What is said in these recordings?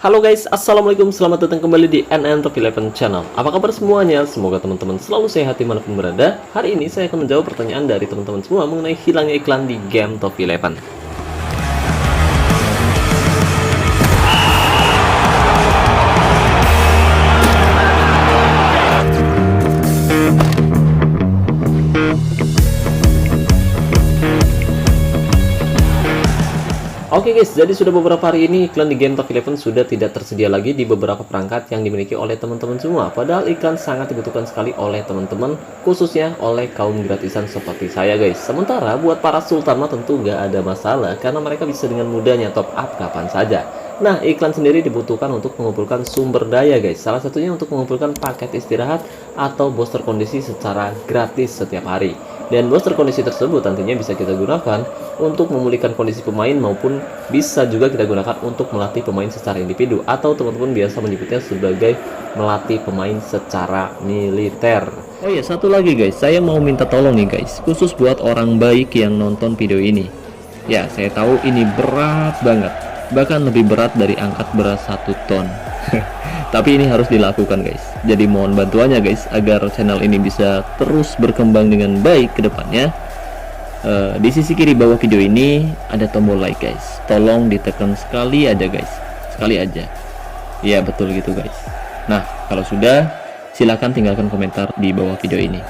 Halo guys, assalamualaikum, selamat datang kembali di NN Top 11 Channel. Apa kabar semuanya? Semoga teman-teman selalu sehat dimanapun berada. Hari ini saya akan menjawab pertanyaan dari teman-teman semua mengenai hilangnya iklan di game Top 11. Oke guys, jadi sudah beberapa hari ini iklan di game Top 11 sudah tidak tersedia lagi di beberapa perangkat yang dimiliki oleh teman-teman semua. Padahal iklan sangat dibutuhkan sekali oleh teman-teman, khususnya oleh kaum gratisan seperti saya guys. Sementara buat para sultan mah tentu gak ada masalah, karena mereka bisa dengan mudahnya top up kapan saja. Nah, iklan sendiri dibutuhkan untuk mengumpulkan sumber daya guys. Salah satunya untuk mengumpulkan paket istirahat atau booster kondisi secara gratis setiap hari. Dan booster kondisi tersebut nantinya bisa kita gunakan untuk memulihkan kondisi pemain, maupun bisa juga kita gunakan untuk melatih pemain secara individu, atau teman-teman biasa menyebutnya sebagai melatih pemain secara militer. Oh iya, satu lagi guys, saya mau minta tolong nih guys, khusus buat orang baik yang nonton video ini. Ya, saya tahu ini berat banget, bahkan lebih berat dari angkat beras 1 ton. Tapi ini harus dilakukan guys. Jadi mohon bantuannya guys, agar channel ini bisa terus berkembang dengan baik ke depannya. Di sisi kiri bawah video ini ada tombol like guys. Tolong ditekan sekali aja guys. Sekali aja. Ya betul gitu guys. Nah, kalau sudah, silahkan tinggalkan komentar di bawah video ini.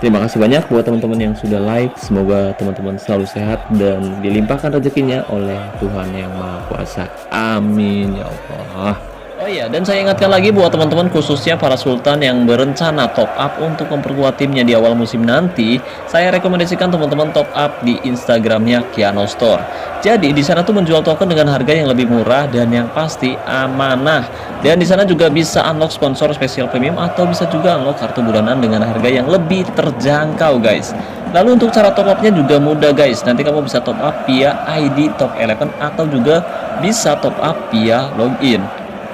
Terima kasih banyak buat teman-teman yang sudah like. Semoga teman-teman selalu sehat dan dilimpahkan rezekinya oleh Tuhan Yang Maha Kuasa. Amin ya Allah. Oh iya, dan saya ingatkan lagi buat teman-teman, khususnya para sultan yang berencana top up untuk memperkuat timnya di awal musim nanti, saya rekomendasikan teman-teman top up di Instagramnya Kiano Store. Jadi di sana tuh menjual token dengan harga yang lebih murah dan yang pasti amanah. Dan di sana juga bisa unlock sponsor spesial premium, atau bisa juga unlock kartu bulanan dengan harga yang lebih terjangkau guys. Lalu untuk cara top upnya juga mudah guys. Nanti kamu bisa top up via ID Top 11, atau juga bisa top up via login.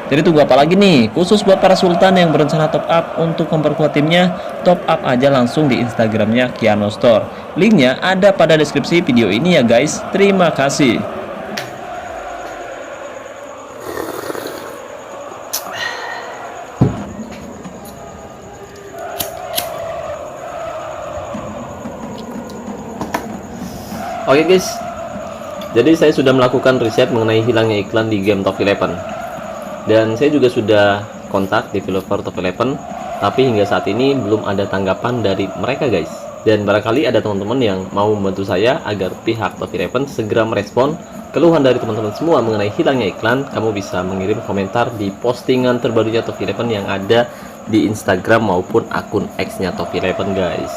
Jadi tunggu apa lagi nih? Khusus buat para sultan yang berencana top up untuk memperkuat timnya, top up aja langsung di Instagramnya Kiano Store. Linknya ada pada deskripsi video ini ya guys. Terima kasih. Oke guys, jadi saya sudah melakukan riset mengenai hilangnya iklan di game Top 11. Dan saya juga sudah kontak developer Top 11, tapi hingga saat ini belum ada tanggapan dari mereka guys. Dan barangkali ada teman-teman yang mau membantu saya agar pihak Top 11 segera merespon keluhan dari teman-teman semua mengenai hilangnya iklan. Kamu bisa mengirim komentar di postingan terbarunya Top 11 yang ada di Instagram maupun akun X-nya Top 11 guys.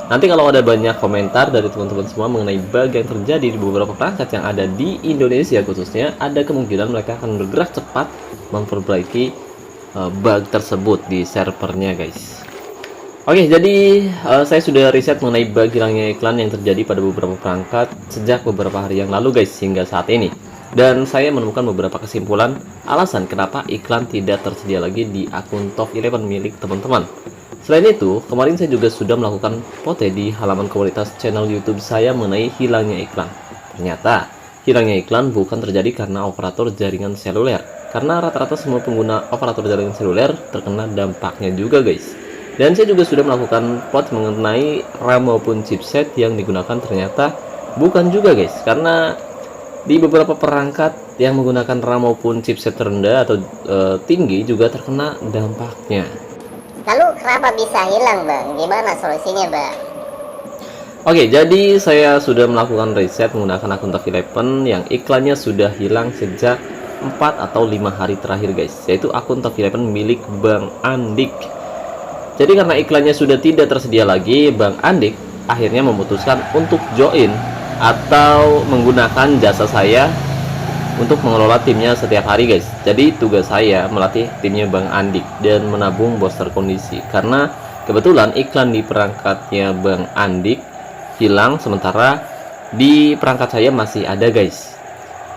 Nanti kalau ada banyak komentar dari teman-teman semua mengenai bug yang terjadi di beberapa perangkat yang ada di Indonesia khususnya, ada kemungkinan mereka akan bergerak cepat memperbaiki bug tersebut di servernya guys. Oke, jadi saya sudah riset mengenai bug hilangnya iklan yang terjadi pada beberapa perangkat sejak beberapa hari yang lalu guys, hingga saat ini. Dan saya menemukan beberapa kesimpulan alasan kenapa iklan tidak tersedia lagi di akun Top 11 milik teman-teman. Selain itu, kemarin saya juga sudah melakukan pote di halaman komunitas channel YouTube saya mengenai hilangnya iklan. Ternyata, hilangnya iklan bukan terjadi karena operator jaringan seluler, karena rata-rata semua pengguna operator jaringan seluler terkena dampaknya juga guys. Dan saya juga sudah melakukan pot mengenai RAM maupun chipset yang digunakan, ternyata bukan juga guys, karena di beberapa perangkat yang menggunakan RAM maupun chipset rendah atau tinggi juga terkena dampaknya. Lalu kenapa bisa hilang bang? Gimana solusinya bang? Oke, jadi saya sudah melakukan riset menggunakan akun Top 11 yang iklannya sudah hilang sejak 4 atau 5 hari terakhir guys, yaitu akun Top 11 milik Bang Andik. Jadi karena iklannya sudah tidak tersedia lagi, Bang Andik akhirnya memutuskan untuk join atau menggunakan jasa saya untuk mengelola timnya setiap hari guys. Jadi tugas saya melatih timnya Bang Andik dan menabung booster kondisi, karena kebetulan iklan di perangkatnya Bang Andik hilang, sementara di perangkat saya masih ada guys.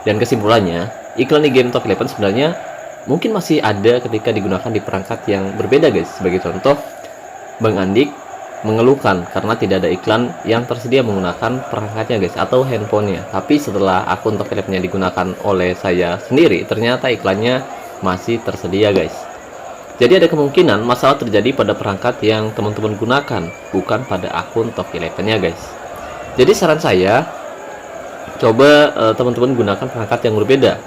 Dan kesimpulannya, iklan di game Top 11 sebenarnya mungkin masih ada ketika digunakan di perangkat yang berbeda guys. Sebagai contoh, Bang Andik mengeluhkan karena tidak ada iklan yang tersedia menggunakan perangkatnya guys, atau handphonenya. Tapi setelah akun Tokilepnya digunakan oleh saya sendiri, ternyata iklannya masih tersedia guys. Jadi ada kemungkinan masalah terjadi pada perangkat yang teman-teman gunakan, bukan pada akun Tokilepnya guys. Jadi saran saya, coba teman-teman gunakan perangkat yang berbeda.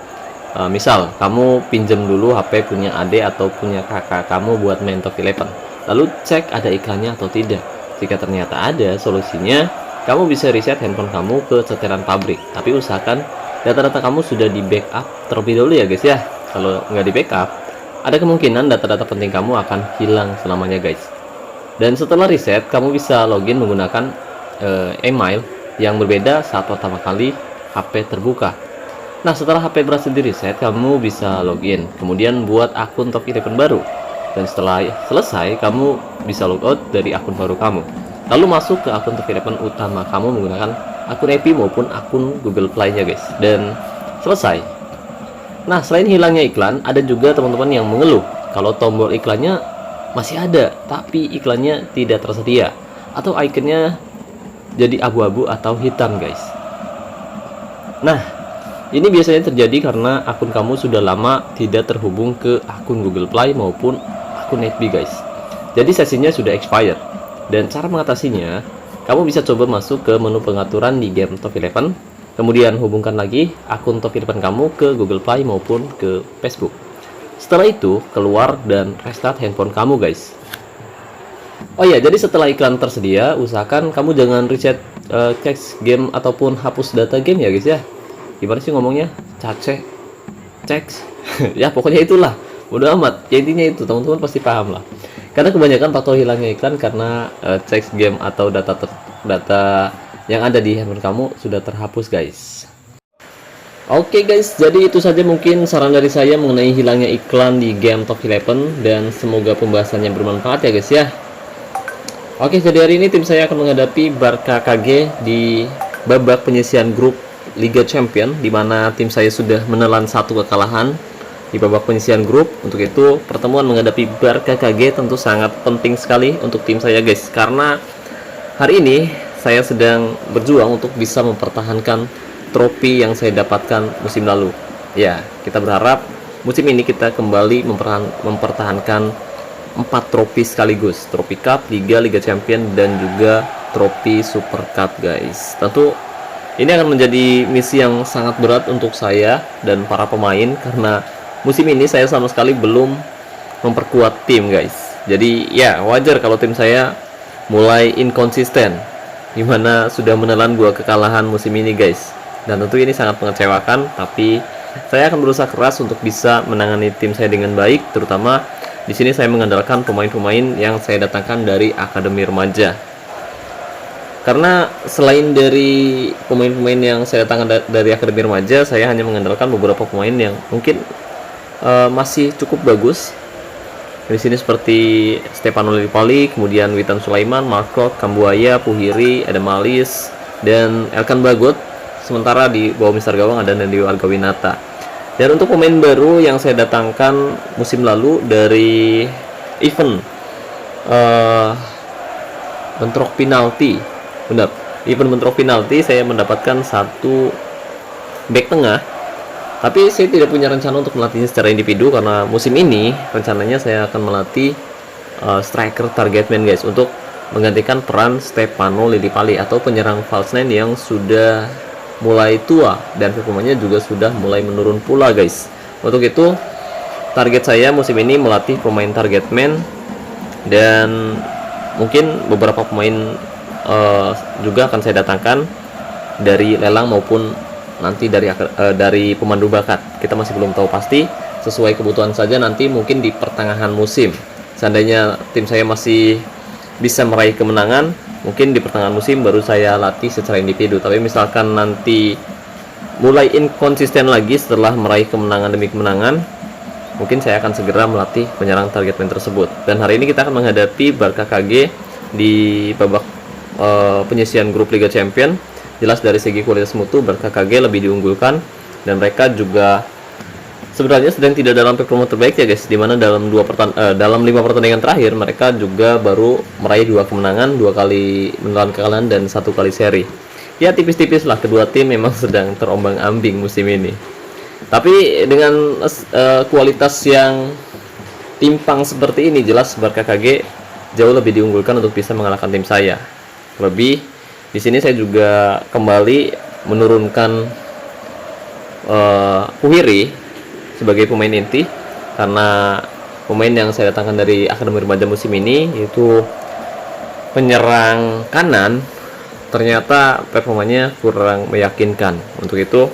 Misal kamu pinjam dulu HP punya adik atau punya kakak kamu buat main Tokilepen, lalu cek ada iklannya atau tidak. Jika ternyata ada, solusinya kamu bisa reset handphone kamu ke setelan pabrik, tapi usahakan data-data kamu sudah di backup terlebih dahulu ya guys ya. Kalau nggak di backup, ada kemungkinan data-data penting kamu akan hilang selamanya guys. Dan setelah reset, kamu bisa login menggunakan email yang berbeda saat pertama kali HP terbuka. Nah, setelah HP berhasil di reset, kamu bisa login, kemudian buat akun Tokilepen baru. Dan setelah selesai, kamu bisa logout dari akun baru kamu, lalu masuk ke akun Tokilepen utama kamu menggunakan akun IP maupun akun Google Play nya guys, dan selesai. Nah, selain hilangnya iklan, ada juga teman-teman yang mengeluh kalau tombol iklannya masih ada tapi iklannya tidak tersedia, atau ikonnya jadi abu-abu atau hitam guys. Nah, ini biasanya terjadi karena akun kamu sudah lama tidak terhubung ke akun Google Play maupun akun FB guys. Jadi sesinya sudah expired. Dan cara mengatasinya, kamu bisa coba masuk ke menu pengaturan di game Tokilepen, kemudian hubungkan lagi akun Tokilepen kamu ke Google Play maupun ke Facebook. Setelah itu, keluar dan restart handphone kamu guys. Oh ya, jadi setelah iklan tersedia, usahakan kamu jangan reset cek game ataupun hapus data game ya guys ya. Gimana sih ngomongnya? Cace, ceks, ya pokoknya itulah. Udah amat. Ya intinya itu, teman-teman pasti paham lah. Karena kebanyakan faktor hilangnya iklan karena cek game atau data yang ada di handphone kamu sudah terhapus guys. Oke guys, jadi itu saja mungkin saran dari saya mengenai hilangnya iklan di game Tokilepen, dan semoga pembahasannya bermanfaat ya guys ya. Oke, jadi hari ini tim saya akan menghadapi Barca KG di babak penyisihan grup Liga Champion, di mana tim saya sudah menelan 1 kekalahan di babak penyisihan grup. Untuk itu, pertemuan menghadapi Barca KG tentu sangat penting sekali untuk tim saya guys, karena hari ini saya sedang berjuang untuk bisa mempertahankan trofi yang saya dapatkan musim lalu. Ya, kita berharap musim ini kita kembali mempertahankan 4 trofi sekaligus, trofi cup, Liga Champion, dan juga trofi Super Cup guys. Tentu ini akan menjadi misi yang sangat berat untuk saya dan para pemain, karena musim ini saya sama sekali belum memperkuat tim guys. Jadi ya wajar kalau tim saya mulai inkonsisten, dimana sudah menelan 2 kekalahan musim ini guys. Dan tentu ini sangat mengecewakan, tapi saya akan berusaha keras untuk bisa menangani tim saya dengan baik. Terutama di sini saya mengandalkan pemain-pemain yang saya datangkan dari akademi remaja. Karena selain dari pemain-pemain yang saya datangkan dari akademi remaja, saya hanya mengandalkan beberapa pemain yang mungkin masih cukup bagus. Di sini seperti Stefano Lillipali, kemudian Witan Sulaiman, Marco Kambuaya, Puhiri, Adam Malis, dan Elkan Bagot. Sementara di bawah Mister Gawang ada Nandio Argawinata. Dan untuk pemain baru yang saya datangkan musim lalu dari event bentrok penalti, benar, event bentrok penalti, saya mendapatkan 1 back tengah. Tapi saya tidak punya rencana untuk melatihnya secara individu, karena musim ini rencananya saya akan melatih striker target man guys, untuk menggantikan peran Stefano Lillipali atau penyerang false nine yang sudah mulai tua dan performanya juga sudah mulai menurun pula guys. Untuk itu target saya musim ini melatih pemain target man, dan mungkin beberapa pemain juga akan saya datangkan dari lelang maupun nanti dari pemandu bakat. Kita masih belum tahu pasti, sesuai kebutuhan saja. Nanti mungkin di pertengahan musim, seandainya tim saya masih bisa meraih kemenangan, mungkin di pertengahan musim baru saya latih secara individu. Tapi misalkan nanti mulai inkonsisten lagi setelah meraih kemenangan demi kemenangan, mungkin saya akan segera melatih penyerang target man tersebut. Dan hari ini kita akan menghadapi Barca KG di babak penyisihan grup Liga Champion. Jelas dari segi kualitas mutu Barca KG lebih diunggulkan, dan mereka juga sebenarnya sedang tidak dalam performa terbaik ya guys, dimana dalam 5 pertandingan terakhir mereka juga baru meraih 2 kemenangan, 2 kali menelan kekalahan dan 1 kali seri. Ya tipis-tipis lah, kedua tim memang sedang terombang-ambing musim ini. Tapi dengan kualitas yang timpang seperti ini, jelas Barca KG jauh lebih diunggulkan untuk bisa mengalahkan tim saya. Lebih di sini saya juga kembali menurunkan Puhiri sebagai pemain inti, karena pemain yang saya datangkan dari Akademi Remaja musim ini yaitu penyerang kanan ternyata performanya kurang meyakinkan. Untuk itu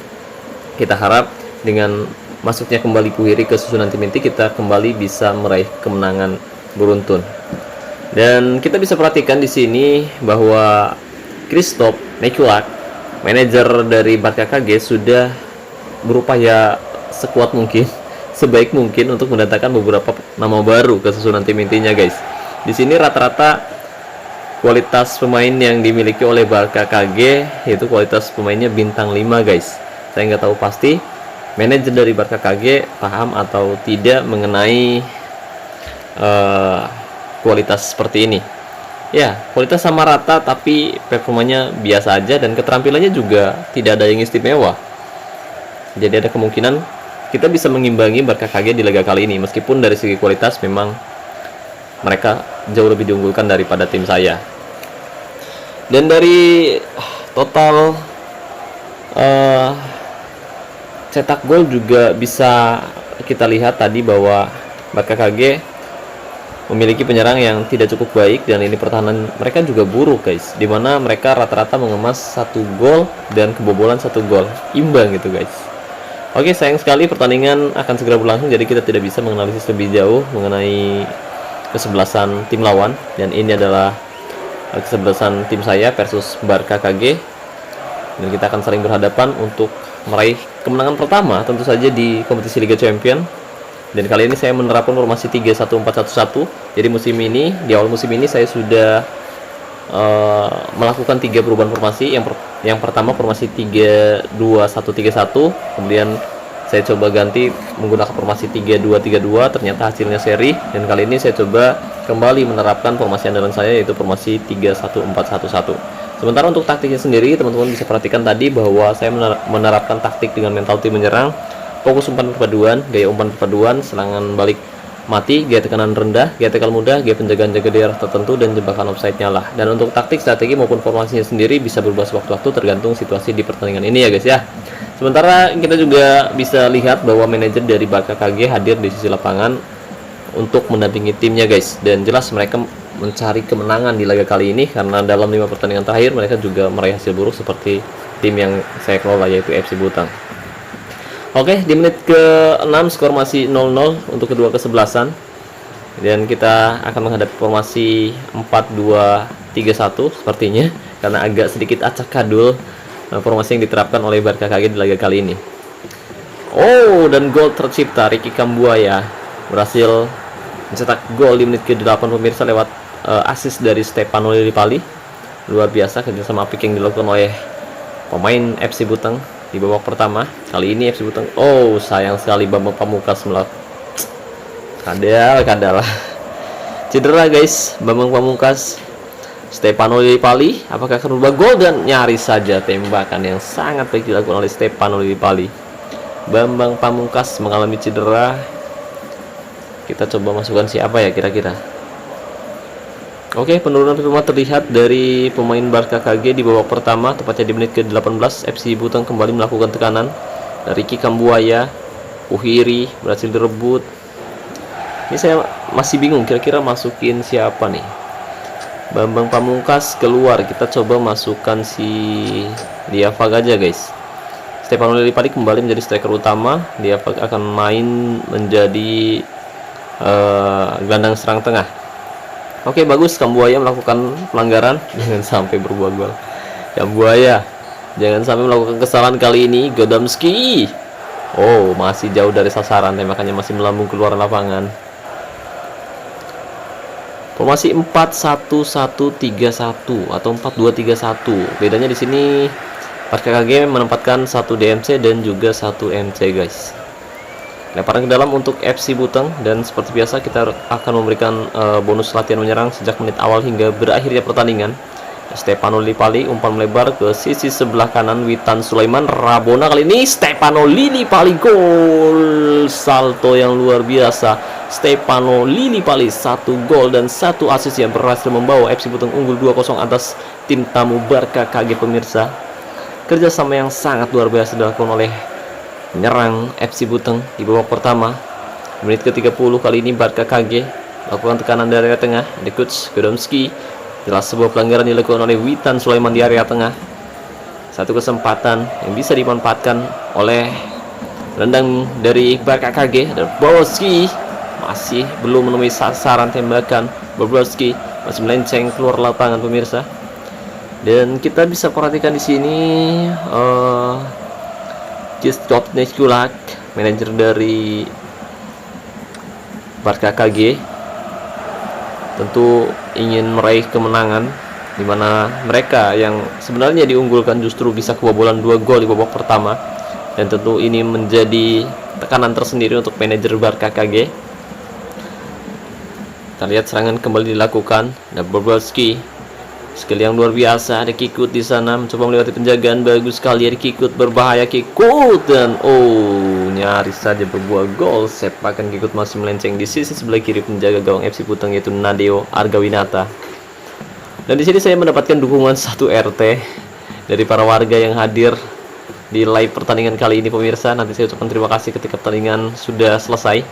kita harap dengan masuknya kembali Puhiri ke susunan tim inti, kita kembali bisa meraih kemenangan beruntun. Dan kita bisa perhatikan di sini bahwa Christophe Mikulak, manajer dari Barca KG, sudah berupaya sekuat mungkin, sebaik mungkin untuk mendatangkan beberapa nama baru ke susunan tim intinya guys. Di sini rata-rata kualitas pemain yang dimiliki oleh Barca KG yaitu kualitas pemainnya bintang 5 guys. Saya nggak tahu pasti manajer dari Barca KG paham atau tidak mengenai kualitas seperti ini. Ya, kualitas sama rata tapi performanya biasa aja, dan keterampilannya juga tidak ada yang istimewa. Jadi ada kemungkinan kita bisa mengimbangi Barca KG di laga kali ini, meskipun dari segi kualitas memang mereka jauh lebih diunggulkan daripada tim saya. Dan dari total cetak gol juga bisa kita lihat tadi bahwa Barca KG memiliki penyerang yang tidak cukup baik, dan ini pertahanan mereka juga buruk guys, dimana mereka rata-rata mengemas 1 gol dan kebobolan 1 gol, imbang gitu guys. Oke, sayang sekali pertandingan akan segera berlangsung, jadi kita tidak bisa menganalisis lebih jauh mengenai kesebelasan tim lawan, dan ini adalah kesebelasan tim saya versus Barca KG, dan kita akan saling berhadapan untuk meraih kemenangan pertama tentu saja di kompetisi Liga Champion. Dan kali ini saya menerapkan formasi 3-1-4-1-1. Jadi musim ini, di awal musim ini saya sudah melakukan 3 perubahan formasi. Yang pertama formasi 3-2-1-3-1, kemudian saya coba ganti menggunakan formasi 3-2-3-2, ternyata hasilnya seri. Dan kali ini saya coba kembali menerapkan formasi andalan saya, yaitu formasi 3-1-4-1-1. Sementara untuk taktiknya sendiri, teman-teman bisa perhatikan tadi bahwa saya menerapkan taktik dengan mentality menyerang, fokus umpan perpaduan, gaya umpan perpaduan, serangan balik mati, gaya tekanan rendah, gaya tekan mudah, gaya penjagaan jaga daerah tertentu, dan jebakan offside-nya lah. Dan untuk taktik, strategi maupun formasinya sendiri bisa berubah sewaktu-waktu tergantung situasi di pertandingan ini ya guys ya. Sementara kita juga bisa lihat bahwa manajer dari Barca KG hadir di sisi lapangan untuk mendampingi timnya guys, dan jelas mereka mencari kemenangan di laga kali ini, karena dalam 5 pertandingan terakhir mereka juga meraih hasil buruk seperti tim yang saya kelola, yaitu FC Butang. Oke, di menit ke-6 skor masih 0-0 untuk kedua kesebelasan. Dan kita akan menghadapi formasi 4-2-3-1 sepertinya, karena agak sedikit acak kadul formasi yang diterapkan oleh Barca KG di laga kali ini. Oh, dan gol tercipta. Ricky Kambuaya berhasil mencetak gol di menit ke-8 pemirsa lewat assist dari Stefano Lillipali. Luar biasa kerjasama apik yang dilakukan oleh pemain FC Butang di babak pertama. Kali ini FC Butang, oh sayang sekali Bambang Pamungkas kadal cedera guys. Bambang Pamungkas, Stefano Lillipali, apakah akan berubah gol? Dan nyaris saja tembakan yang sangat baik dilakukan oleh Stefano Lillipali. Bambang Pamungkas mengalami cedera. Kita coba masukkan siapa ya kira-kira. Oke, penurunan performa terlihat dari pemain Barca KG di babak pertama, tepatnya di menit ke-18. FC Butang kembali melakukan tekanan. Ricky Kambuaya, Puhiri berhasil direbut. Ini saya masih bingung kira-kira masukin siapa nih. Bambang Pamungkas keluar, kita coba masukkan si Diafag aja guys. Stefano Lillipali kembali menjadi striker utama. Diafag akan main menjadi gelandang serang tengah. Oke, bagus. Kambuaya melakukan pelanggaran, jangan sampai berbuah gol. Kambuaya jangan sampai melakukan kesalahan kali ini. Godomski, oh masih jauh dari sasaran, tembakannya masih melambung keluar lapangan. Formasi 4-1-1-3-1 atau 4-2-3-1. Bedanya di sini Barca KG menempatkan 1 DMC dan juga 1 MC guys. Lemparan ke dalam untuk FC Buteng, dan seperti biasa kita akan memberikan bonus latihan menyerang sejak menit awal hingga berakhirnya pertandingan. Stefano Lillipali umpan melebar ke sisi sebelah kanan, Witan Sulaiman Rabona, kali ini Stefano Lillipali, gol salto yang luar biasa. Stefano Lillipali 1 gol dan 1 assist yang berhasil membawa FC Buteng unggul 2-0 atas tim tamu Barca KG pemirsa. Kerjasama yang sangat luar biasa dilakukan oleh penyerang FC Buteng di babak pertama. Menit ke-30 kali ini Barca KG lakukan tekanan dari area tengah, Dekuts Godomski. Jelas sebuah pelanggaran dilakukan oleh Witan Sulaiman di area tengah. Satu kesempatan yang bisa dimanfaatkan oleh rendang dari Barca KG, dan Bobrowski masih belum menemui sasaran tembakan. Bobrowski masih melenceng keluar lapangan pemirsa. Dan kita bisa perhatikan di sini Krzysztof Neskulak, manajer dari Barca KG, tentu ingin meraih kemenangan, di mana mereka yang sebenarnya diunggulkan justru bisa kebobolan 2 gol di babak pertama, dan tentu ini menjadi tekanan tersendiri untuk manajer Barca KG. Kita lihat serangan kembali dilakukan, dan Bobrowski, skill yang luar biasa. Ada Kikut di sana mencoba melewati penjagaan, bagus sekali. Ada Kikut, berbahaya Kikut, dan nyaris saja berbuah gol. Sepakan Kikut masih melenceng di sisi sebelah kiri penjaga gawang FC Buteng, yaitu Nadeo Argawinata. Dan di sini saya mendapatkan dukungan 1 RT dari para warga yang hadir di live pertandingan kali ini pemirsa. Nanti saya ucapkan terima kasih ketika pertandingan sudah selesai.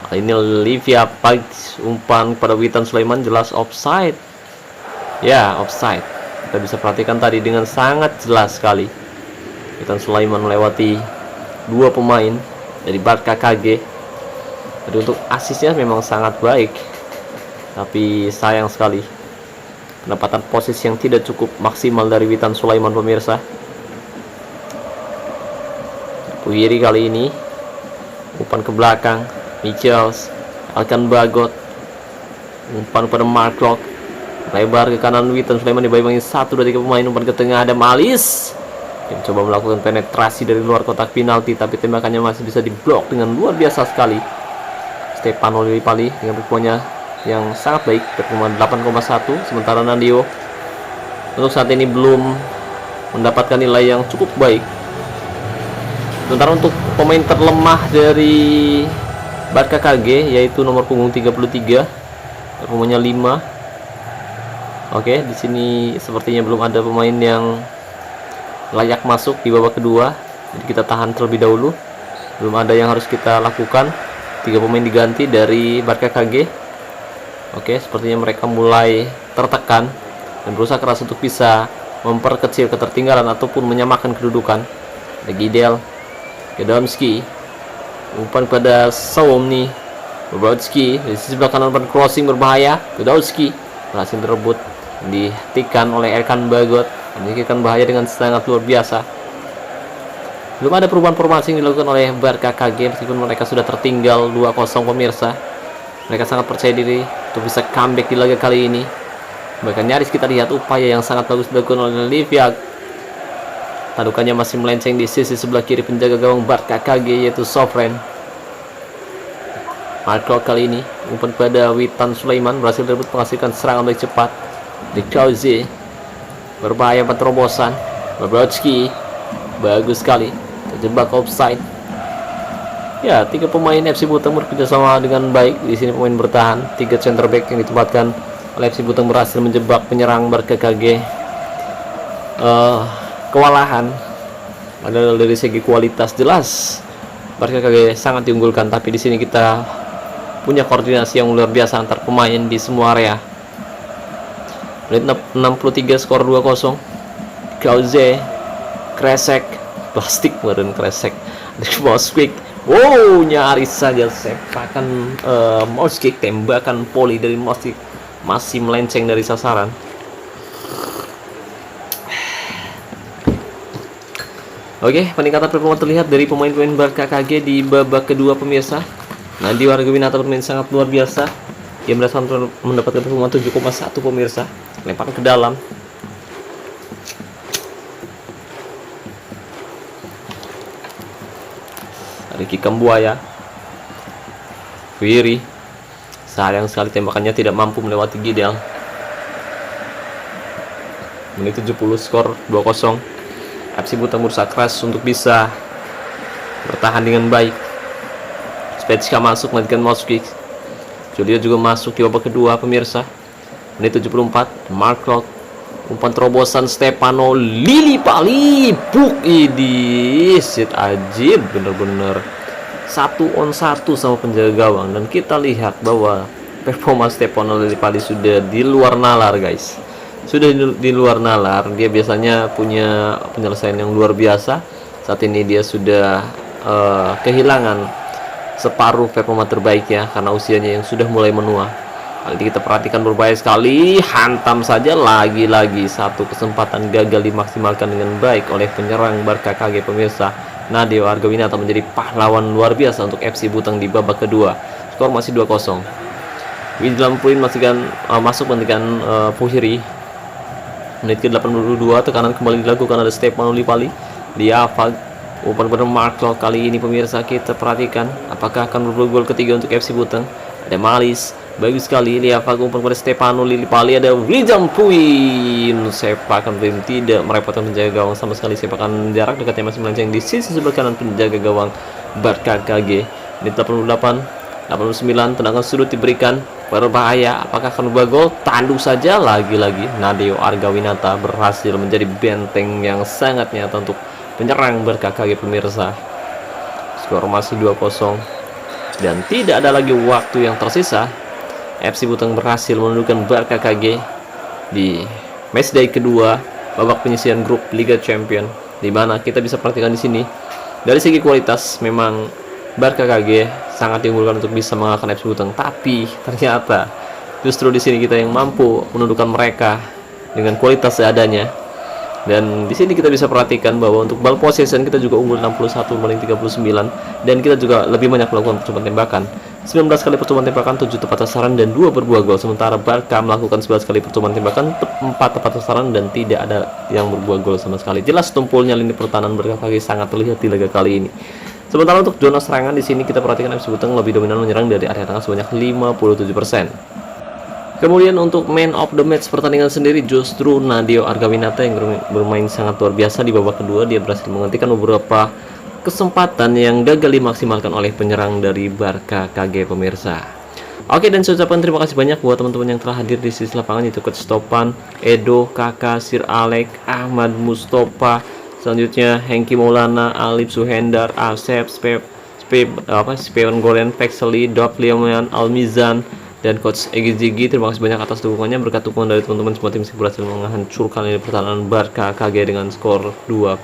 Kali ini Livia Pag umpan pada Witan Sulaiman, jelas offside. Ya, offside. Kita bisa perhatikan tadi dengan sangat jelas sekali. Witan Sulaiman melewati 2 pemain dari Barca KG. Jadi untuk asisnya memang sangat baik, tapi sayang sekali pendapatan posisi yang tidak cukup maksimal dari Witan Sulaiman pemirsa. Puiri kali ini umpan ke belakang, Michels, Alkan Bagot, umpan pada Mark Locke, lebar ke kanan, Witan Sulaiman dibayangi 1 dari 3 pemain. Umpan ke tengah, ada Malis yang coba melakukan penetrasi dari luar kotak penalti, tapi tembakannya masih bisa diblok dengan luar biasa sekali. Stefano Lillipali dengan performanya yang sangat baik, performa 8,1, sementara Nadio untuk saat ini belum mendapatkan nilai yang cukup baik. Sementara untuk pemain terlemah dari Barca KG, yaitu nomor punggung 33, performanya 5. Oke, di sini sepertinya belum ada pemain yang layak masuk di babak kedua. Jadi kita tahan terlebih dahulu. Belum ada yang harus kita lakukan. 3 pemain diganti dari Barca KG. Oke, sepertinya mereka mulai tertekan dan berusaha keras untuk bisa memperkecil ketertinggalan ataupun menyamakan kedudukan. Ada Gidel, Godomski, umpan pada Somni, Bobrowski di sisi sebelah kanan, umpan crossing berbahaya. Godomski berhasil direbut, dihentikan oleh Erkan Bagot, memikirkan bahaya dengan sangat luar biasa. Belum ada perubahan formasi yang dilakukan oleh Barca KG meskipun mereka sudah tertinggal 2-0 pemirsa. Mereka sangat percaya diri untuk bisa comeback di laga kali ini. Bahkan nyaris kita lihat upaya yang sangat bagus dilakukan oleh Livia. Tandukannya masih melenceng di sisi sebelah kiri penjaga gawang Barca KG, yaitu Sofren. Marco kali ini umpan pada Witan Sulaiman, berhasil direbut, menghasilkan serangan lebih cepat. Di Kauze berbahaya, terobosan. Bobrowski bagus sekali, terjebak offside. Ya, 3 pemain FC Buteng bekerja sama dengan baik. Di sini pemain bertahan, 3 center back yang ditempatkan oleh FC Buteng berhasil menjebak penyerang Barca KG. Kewalahan adalah dari segi kualitas, jelas Barca KG sangat diunggulkan, tapi di sini kita punya koordinasi yang luar biasa antar pemain di semua area. Menit 63, skor 2-0. Kauze, Kresek, plastik meren Kresek, Moskvik. Wow, nyaris saja sepakan Moskvik, tembakan poli dari Moskvik masih melenceng dari sasaran. Oke, peningkatan performa terlihat dari pemain-pemain Barca KG di babak kedua pemirsa. Nadeo Argawinata bermain sangat luar biasa. Dia mendapatkan performa 7,1 pemirsa. Lemparan ke dalam. Ricky Kambuaya Wiri. Sayang sekali tembakannya tidak mampu melewati Gidel. Menit 70, skor 2-0. FC Butang berusaha keras untuk bisa bertahan dengan baik. Spetska masuk melanjutkan mouse kick. Julio juga masuk di babak kedua pemirsa. Menit 74, Mark Locke. Umpan terobosan Stefano Lillipali. Buk ini sit ajib bener-bener 1-on-1 sama penjaga gawang. Dan kita lihat bahwa performa Stefano Lillipali sudah di luar nalar guys. Sudah di luar nalar. Dia biasanya punya penyelesaian yang luar biasa. Saat ini dia sudah kehilangan separuh performa terbaiknya karena usianya yang sudah mulai menua. Kali ini kita perhatikan berbahaya sekali, hantam saja, lagi-lagi satu kesempatan gagal dimaksimalkan dengan baik oleh penyerang Barca KG pemirsa. Nadeo Argawinata menjadi pahlawan luar biasa untuk FC Butang di babak kedua. Skor masih 2-0. Wijlam Puin masuk menggantikan Puhiri. Menit ke-82, tekanan kembali dilakukan oleh Stefano Lillipali. Diafag, umpan pada Mark Locke. Kali ini pemirsa kita perhatikan apakah akan berbuah gol ketiga untuk FC Butang. Ada Malis, bagus sekali. Diafag, umpan pada Stefano Lillipali. Ada Wijlam Puin. Sepakan Puin tidak merepotkan penjaga gawang sama sekali. Sepakan jarak dekatnya masih melenceng di sisi sebelah kanan penjaga gawang Barca KG. Menit 88, 89, tendangan sudut diberikan, berbahaya. Apakah akan berbuah gol? Tanduk saja. Lagi-lagi Nadeo Argawinata berhasil menjadi benteng yang sangat nyata untuk penyerang Barca KG pemirsa. Skor masih 2-0 dan tidak ada lagi waktu yang tersisa. FC Butang berhasil menundukkan Barca KG di matchday kedua babak penyisihan grup Liga Champion, di mana kita bisa perhatikan di sini dari segi kualitas memang Barca KG sangat diunggulkan untuk bisa mengalahkan FC Butang, tapi ternyata justru di sini kita yang mampu menundukkan mereka dengan kualitas seadanya. Dan di sini kita bisa perhatikan bahwa untuk ball possession kita juga unggul 61 banding 39, dan kita juga lebih banyak melakukan percobaan tembakan. 19 kali percobaan tembakan, 7 tepat sasaran dan 2 berbuah gol. Sementara Barca melakukan 11 kali percobaan tembakan, 4 tepat sasaran dan tidak ada yang berbuah gol sama sekali. Jelas tumpulnya lini pertahanan Barca KG sangat terlihat di laga kali ini. Sementara untuk zona serangan di sini kita perhatikan FC Butang lebih dominan menyerang dari area tengah sebanyak 57%. Kemudian untuk man of the match pertandingan sendiri justru Nadeo Argawinata yang bermain sangat luar biasa di babak kedua. Dia berhasil menghentikan beberapa kesempatan yang gagal dimaksimalkan oleh penyerang dari Barca KG pemirsa. Oke, dan saya ucapkan terima kasih banyak buat teman-teman yang telah hadir di sisi lapangan, yaitu Coach Topan, Edo, Kakak, Sir Alek, Ahmad Mustafa, selanjutnya Hengki Maulana, Alip Suhendar, Asep, Speven Goren, Fexeli, Dovliaman, Almizan, dan Coach Egi Zigi. Terima kasih banyak atas dukungannya. Berkat dukungan dari teman-teman semua tim berhasil menghancurkan lini pertahanan Barca KG dengan skor 2-0.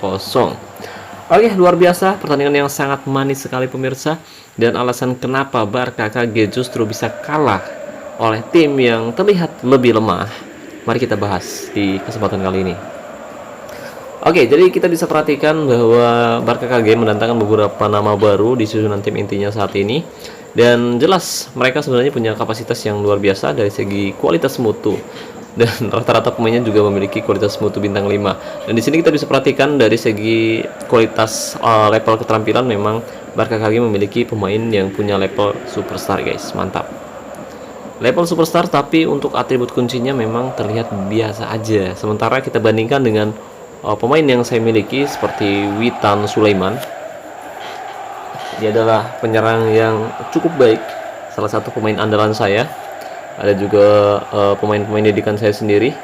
Oke, luar biasa, pertandingan yang sangat manis sekali pemirsa. Dan alasan kenapa Barca KG justru bisa kalah oleh tim yang terlihat lebih lemah, mari kita bahas di kesempatan kali ini. Oke, jadi kita bisa perhatikan bahwa Barca KG mendatangkan beberapa nama baru di susunan tim intinya saat ini. Dan jelas mereka sebenarnya punya kapasitas yang luar biasa dari segi kualitas mutu. Dan rata-rata pemainnya juga memiliki kualitas mutu bintang 5. Dan di sini kita bisa perhatikan dari segi kualitas level keterampilan, memang Barca KG memiliki pemain yang punya level superstar guys. Mantap. Level superstar, tapi untuk atribut kuncinya memang terlihat biasa aja. Sementara kita bandingkan dengan pemain yang saya miliki seperti Witan Sulaiman. Dia adalah penyerang yang cukup baik, salah satu pemain andalan saya. Ada juga pemain-pemain didikan saya sendiri.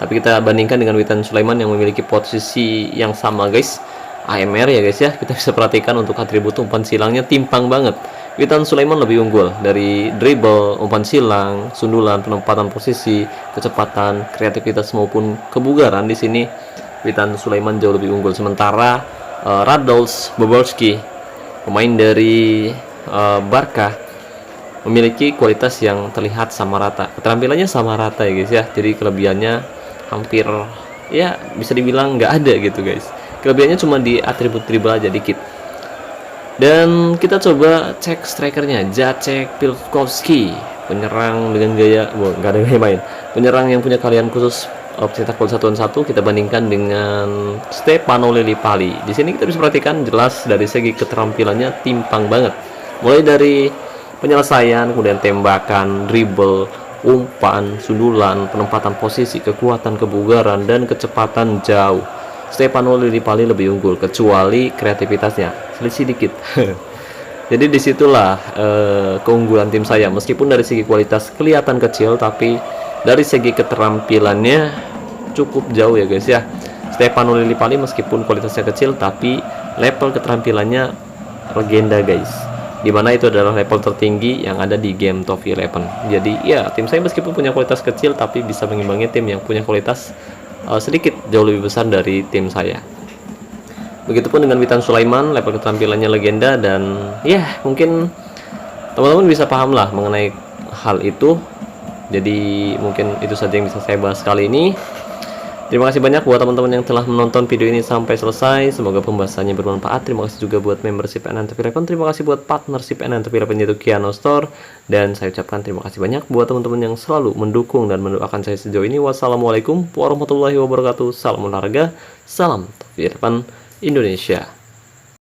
Tapi kita bandingkan dengan Witan Sulaiman yang memiliki posisi yang sama guys, AMR ya guys ya. Kita bisa perhatikan untuk atribut umpan silangnya timpang banget. Witan Sulaiman lebih unggul dari dribble, umpan silang, sundulan, penempatan posisi, kecepatan, kreativitas maupun kebugaran. Di sini Witan Sulaiman jauh lebih unggul. Sementara Radolf Bobolski, pemain dari Barca, memiliki kualitas yang terlihat sama rata. Keterampilannya sama rata ya guys ya. Jadi kelebihannya hampir ya bisa dibilang nggak ada gitu guys. Kelebihannya cuma di atribut dribble aja dikit. Dan kita coba cek strikernya, Jacek Pilkowski, penyerang dengan gaya, nggak ada gaya main, penyerang yang punya kalian khusus cetak gol 1-1. Kita bandingkan dengan Stefano Lillipali. Di sini kita bisa perhatikan jelas dari segi keterampilannya timpang banget. Mulai dari penyelesaian, kemudian tembakan, dribble, umpan, sundulan, penempatan posisi, kekuatan, kebugaran, dan kecepatan jauh. Stefano Lillipali lebih unggul, kecuali kreativitasnya selisih dikit. Jadi disitulah keunggulan tim saya. Meskipun dari segi kualitas kelihatan kecil, tapi dari segi keterampilannya cukup jauh ya guys ya. Stefano Lillipali meskipun kualitasnya kecil, tapi level keterampilannya legenda guys. Dimana itu adalah level tertinggi yang ada di game Top 11. Jadi ya tim saya meskipun punya kualitas kecil, tapi bisa mengimbangi tim yang punya kualitas sedikit jauh lebih besar dari tim saya. Begitupun dengan Witan Sulaiman, level keterampilannya legenda, dan ya mungkin teman-teman bisa paham lah mengenai hal itu. Jadi mungkin itu saja yang bisa saya bahas kali ini. Terima kasih banyak buat teman-teman yang telah menonton video ini sampai selesai. Semoga pembahasannya bermanfaat. Terima kasih juga buat membership NN11. Terima kasih buat partnership NN11 yaitu Kiano Store. Dan saya ucapkan terima kasih banyak buat teman-teman yang selalu mendukung dan mendoakan saya sejauh ini. Wassalamualaikum warahmatullahi wabarakatuh. Salam olahraga, salam 11 Indonesia.